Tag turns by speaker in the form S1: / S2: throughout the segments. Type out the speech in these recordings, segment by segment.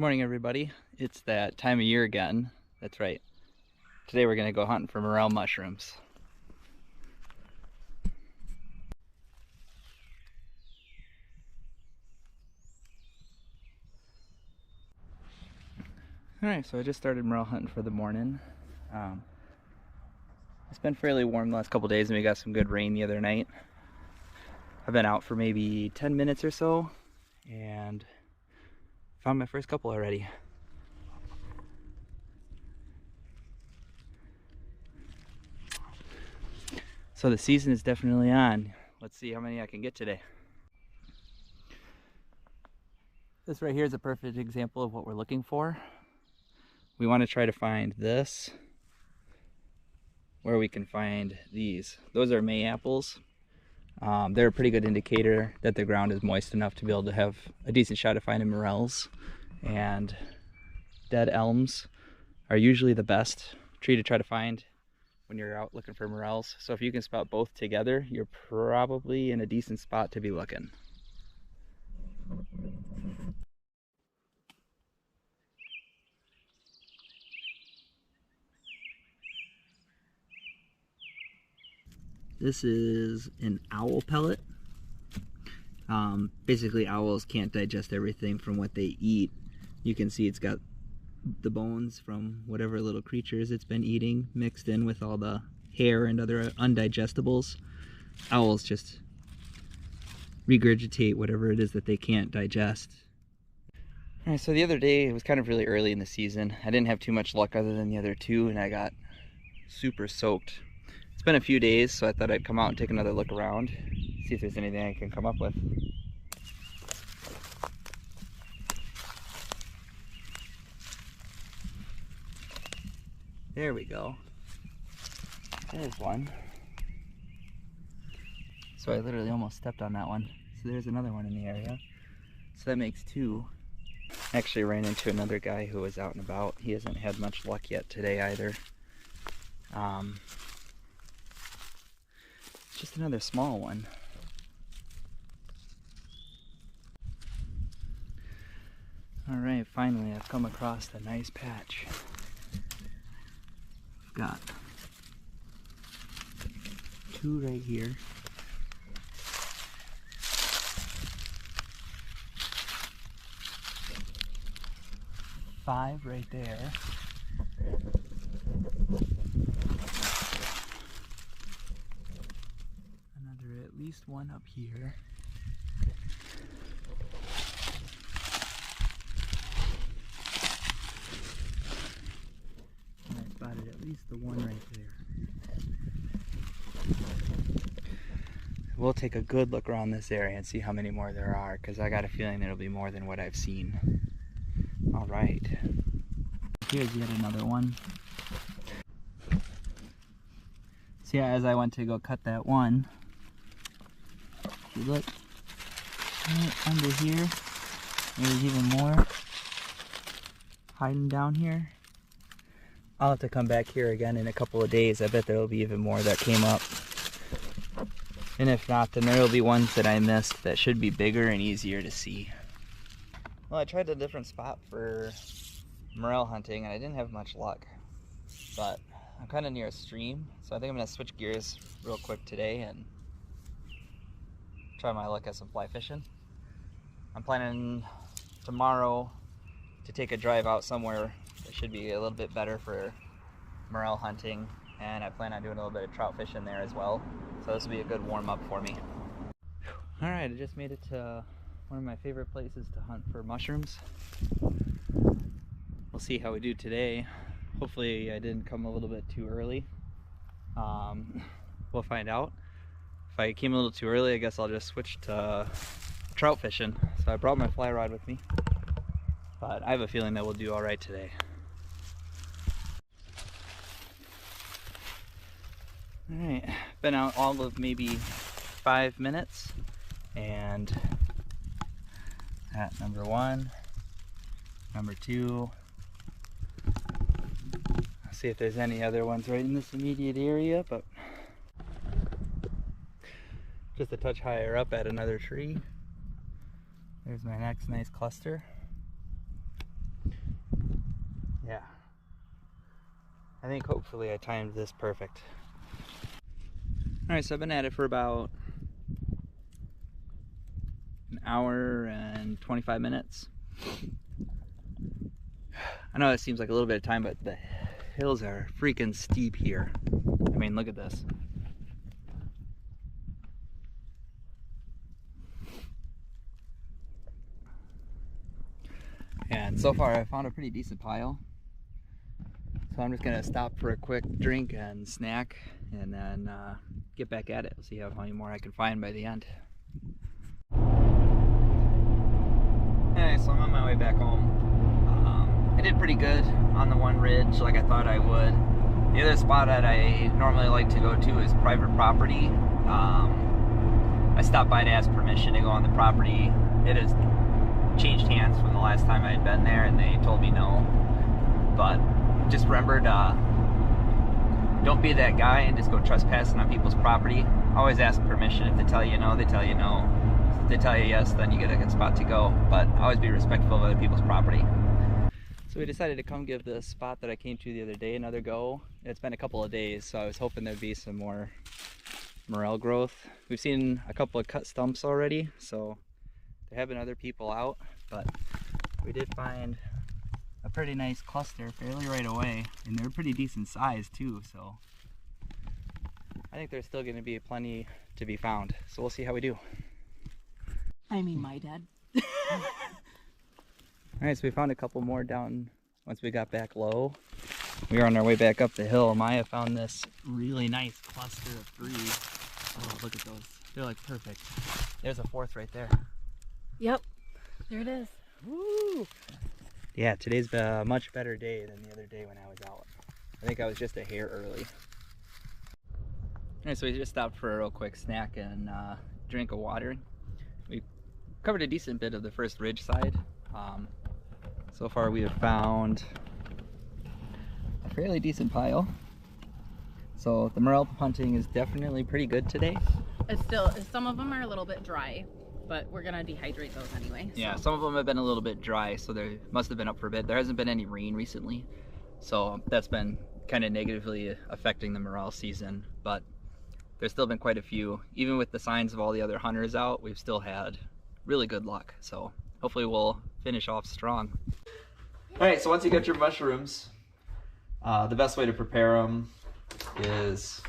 S1: morning, everybody. It's that time of year again. That's right. Today we're going to go hunting for morel mushrooms. Alright, so I just started morel hunting for the morning. It's been fairly warm the last couple days and we got some good rain the other night. I've been out for maybe 10 minutes or so and found my first couple already. So the season is definitely on. Let's see how many I can get today. This right here is a perfect example of what we're looking for. We want to try to find this where we can find these. Those are May apples. They're a pretty good indicator that the ground is moist enough to be able to have a decent shot of finding morels. And dead elms are usually the best tree to try to find when you're out looking for morels. So if you can spot both together, you're probably in a decent spot to be looking. This is an owl pellet. Basically owls can't digest everything from what they eat. You can see it's got the bones from whatever little creatures it's been eating mixed in with all the hair and other undigestibles. Owls just regurgitate whatever it is that they can't digest. Alright, so the other day, it was kind of really early in the season. I didn't have too much luck other than the other two, and I got super soaked. It's been a few days, so I thought I'd come out and take another look around, see if there's anything I can come up with. There we go. There's one. So I literally almost stepped on that one. So there's another one in the area. So that makes two. I actually ran into another guy who was out and about. He hasn't had much luck yet today either. Just another small one. Alright, finally I've come across a nice patch. Got two right here. Five right there. Another at least one up here. Spotted at least the one right there. We'll take a good look around this area and see how many more there are, because I got a feeling there'll be more than what I've seen. Alright. Here's yet another one. So yeah, as I went to go cut that one, if you look right under here, there's even more hiding down here. I'll have to come back here again in a couple of days. I bet there'll be even more that came up. And if not, then there'll be ones that I missed that should be bigger and easier to see. Well, I tried a different spot for morel hunting and I didn't have much luck. But I'm kind of near a stream, so I think I'm going to switch gears real quick today and try my luck at some fly fishing. I'm planning tomorrow to take a drive out somewhere that should be a little bit better for morel hunting, and I plan on doing a little bit of trout fishing there as well, so this will be a good warm-up for me. Alright, I just made it to one of my favorite places to hunt for mushrooms. We'll see how we do today. Hopefully I didn't come a little bit too early. We'll find out. If I came a little too early, I guess I'll just switch to trout fishing. So I brought my fly rod with me, but I have a feeling that we'll do alright today. Alright, been out all of maybe 5 minutes, and at number one, number two. I'll see if there's any other ones right in this immediate area, but just a touch higher up at another tree. There's my next nice cluster. Yeah. I think hopefully I timed this perfect. Alright, so I've been at it for about an hour and 25 minutes. I know it seems like a little bit of time, but the hills are freaking steep here. I mean, look at this. And so far I found a pretty decent pile. So I'm just gonna stop for a quick drink and snack and then get back at it. We'll see how many more I can find by the end. Anyway, so I'm on my way back home. I did pretty good on the one ridge like I thought I would. The other spot that I normally like to go to is private property. I stopped by to ask permission to go on the property. It has changed hands from the last time I had been there and they told me no. But just remembered, don't be that guy and just go trespassing on people's property. Always ask permission. If they tell you no, they tell you no. If they tell you yes, then you get a good spot to go. But always be respectful of other people's property. So we decided to come give the spot that I came to the other day another go. It's been a couple of days, so I was hoping there'd be some more morel growth. We've seen a couple of cut stumps already, so there have been other people out, but we did find a pretty nice cluster fairly right away, and they're pretty decent size too, so I think there's still going to be plenty to be found, so we'll see how we do.
S2: I mean, my dad.
S1: Alright, so we found a couple more down once we got back low. We were on our way back up the hill. Maya found this really nice cluster of 3. Oh, look at those. They're like perfect. There's a 4th right there.
S2: Yep, there it is.
S1: Woo! Yeah, today's been a much better day than the other day when I was out. I think I was just a hair early. Alright, so we just stopped for a real quick snack and drink of water. We covered a decent bit of the first ridge side. So far we have found a fairly decent pile. So the morel hunting is definitely pretty good today.
S2: It's still, some of them are a little bit dry, but we're gonna dehydrate those anyway. So.
S1: Yeah, some of them have been a little bit dry, so they must have been up for a bit. There hasn't been any rain recently, so that's been kind of negatively affecting the morel season, but there's still been quite a few. Even with the signs of all the other hunters out, we've still had really good luck, so hopefully we'll finish off strong. Alright, so once you get your mushrooms, the best way to prepare them is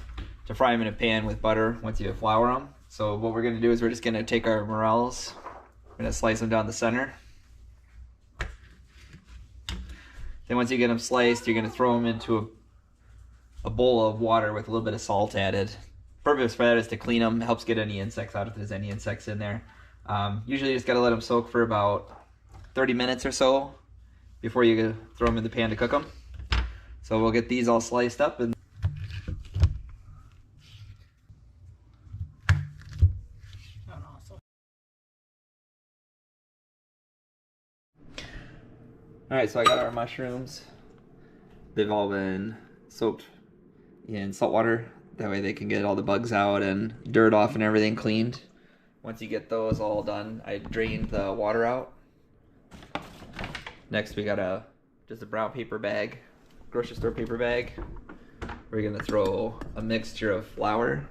S1: to fry them in a pan with butter once you flour them. So what we're going to do is we're just going to take our morels, we're going to slice them down the center. Then once you get them sliced, you're going to throw them into a bowl of water with a little bit of salt added. Purpose for that is to clean them, helps get any insects out if there's any insects in there. Usually you just got to let them soak for about 30 minutes or so before you throw them in the pan to cook them. So we'll get these all sliced up and Alright, so I got our mushrooms. They've all been soaked in salt water. That way they can get all the bugs out and dirt off and everything cleaned. Once you get those all done, I drained the water out. Next we got just a brown paper bag, grocery store paper bag. We're gonna throw a mixture of flour,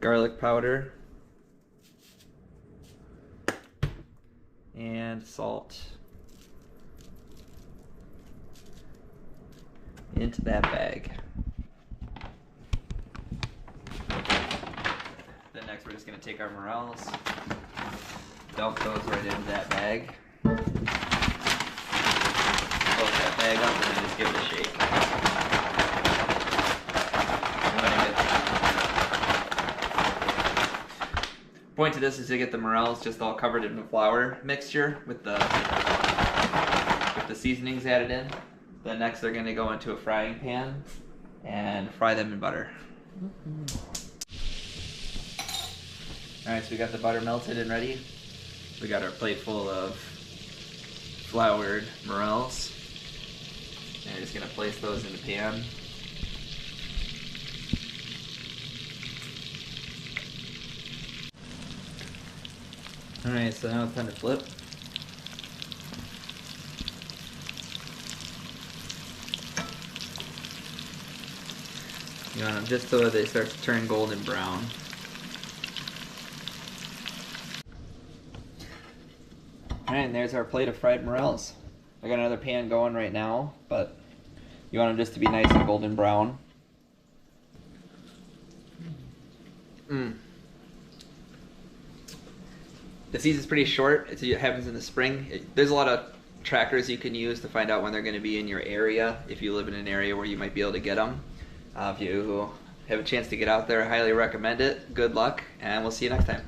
S1: garlic powder, and salt into that bag. Then next we're just going to take our morels, dump those right into that bag, close that bag up, and then just give it a shake. Point to this is to get the morels just all covered in the flour mixture with the seasonings added in. Then next they're going to go into a frying pan and fry them in butter. Alright, so we got the butter melted and ready. We got our plate full of floured morels. And we're just going to place those in the pan. Alright, so now it's time to flip. You want them just so they start to turn golden brown. Alright, and there's our plate of fried morels. I got another pan going right now, but you want them just to be nice and golden brown. The season's pretty short. It happens in the spring. There's a lot of trackers you can use to find out when they're going to be in your area, if you live in an area where you might be able to get them. If you have a chance to get out there, I highly recommend it. Good luck, and we'll see you next time.